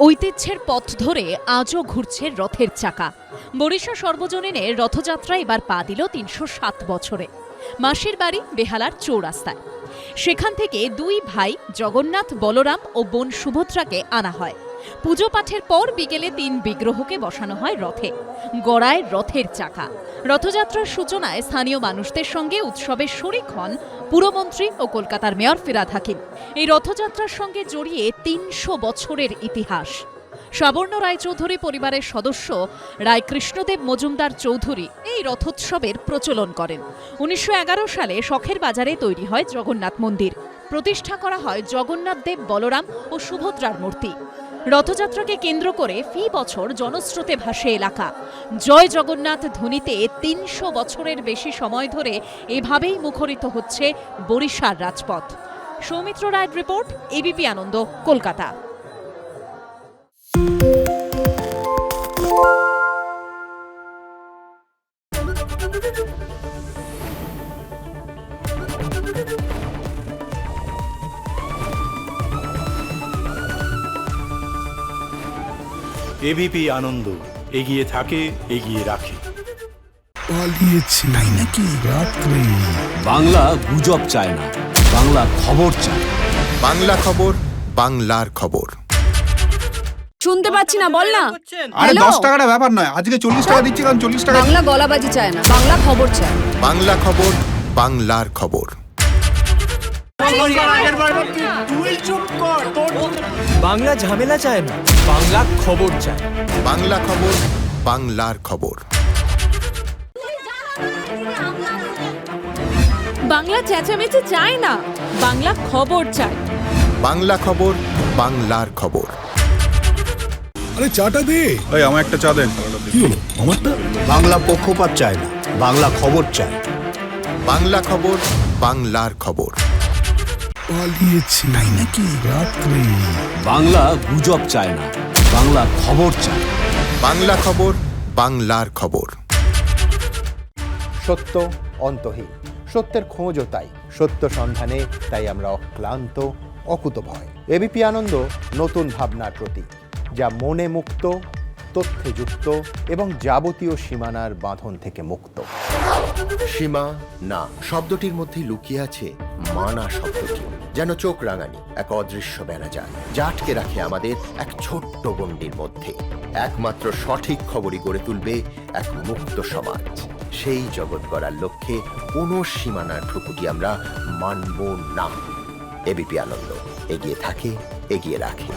ঐতিহ্যের পথ ধরে আজও ঘুরছে রথের চাকা। বরিশা সর্বজনীনে রথযাত্রা এবার পা দিল ৩০৭ বছরে। মাসির বাড়ি বেহালার চৌরাস্তায়। সেখান থেকে দুই ভাই জগন্নাথ, বলরাম ও বোন সুভদ্রাকে আনা হয়। পুজো পাঠের পর বিকেলে ৩ বিগ্রহকে বসানো হয় রথে। গড়ায় রথের চাকা। রথযাত্রার সূচনায় স্থানীয় মানুষদের সঙ্গে উৎসবের শরিক হন পুরমন্ত্রী ও কলকাতার মেয়র ফিরহাদ হাকিম। এই রথযাত্রার সঙ্গে জড়িয়ে ৩০০ বছরের ইতিহাস। সাবর্ণ রায়চৌধুরী পরিবারের সদস্য রায় কৃষ্ণদেব মজুমদার চৌধুরী এই রথোৎসবের প্রচলন করেন। ১৯১১ সালে শখের বাজারে তৈরি হয় জগন্নাথ মন্দির। প্রতিষ্ঠা করা হয় জগন্নাথ দেব, বলরাম ও সুভদ্রার মূর্তি। রথযাত্রাকে কেন্দ্র করে ফি বছর জনস্রোতে ভাসে এলাকা। জয় জগন্নাথ ধ্বনিতে ৩০০ বছরের বেশি সময় ধরে এভাবেই মুখরিত হচ্ছে বরিশার রাজপথ। সৌমিত্র রায়ের রিপোর্ট, এবিপি আনন্দ, কলকাতা। এবিপি আনন্দ, এগিয়ে থাকে, এগিয়ে রাখে। পালিয়েছে তাই নাকি? রাত্রে বাংলা গুজব চায় না, বাংলা খবর চায়। বাংলা খবর, বাংলার খবর। শুনতে পাচ্ছি না, বল না। আরে 10 টাকাটা ব্যাপার নয়, আজকে 40 টাকা দিচ্ছি, কারণ 40 টাকা। বাংলা গলাবাজি চায় না, বাংলা খবর চায়। বাংলা খবর, বাংলার খবর। বাংলা ঝামেলা চায় না, বাংলা খবর চায়। বাংলা খবর, বাংলার খবর। বাংলা চেঁচামেচি চায় না, বাংলা খবর চায়। বাংলা খবর, বাংলার খবর। আরে চাটা দে। এই আমার একটা চা দেন। কি হলো আমারটা? বাংলা পক্ষপাত চায় না, বাংলা খবর চায়। বাংলা খবর, বাংলার খবর। পালিয়েছে তাই নাকি? রাত্রে বাংলা গুজব চায় না, বাংলা খবর চায়। বাংলা খবর, বাংলার খবর। সত্য অন্তহীন, সত্যের খোঁজও তাই, সত্য সন্ধানে তাই আমরা অক্লান্ত, অকুতভয়। এবিপি আনন্দ নতুন ভাবনার প্রতীক, যা মনে মুক্ত, তথ্যে যুক্ত এবং যাবতীয় সীমানার বাঁধন থেকে মুক্ত। সীমা না শব্দটির মধ্যে লুকিয়ে আছে মানা শব্দটি, যেন চোখ রাঙানি এক অদৃশ্য বেড়াজাল, যা আটকে রাখে আমাদের এক ছোট্ট গণ্ডির মধ্যে। একমাত্র সঠিক খবরই গড়ে তুলবে এক মুক্ত সমাজ। সেই জগৎ গড়ার লক্ষ্যে কোনো সীমানার ঠুকুটি আমরা মানব না। এবিপি আনন্দ, এগিয়ে থাকে, এগিয়ে রাখে।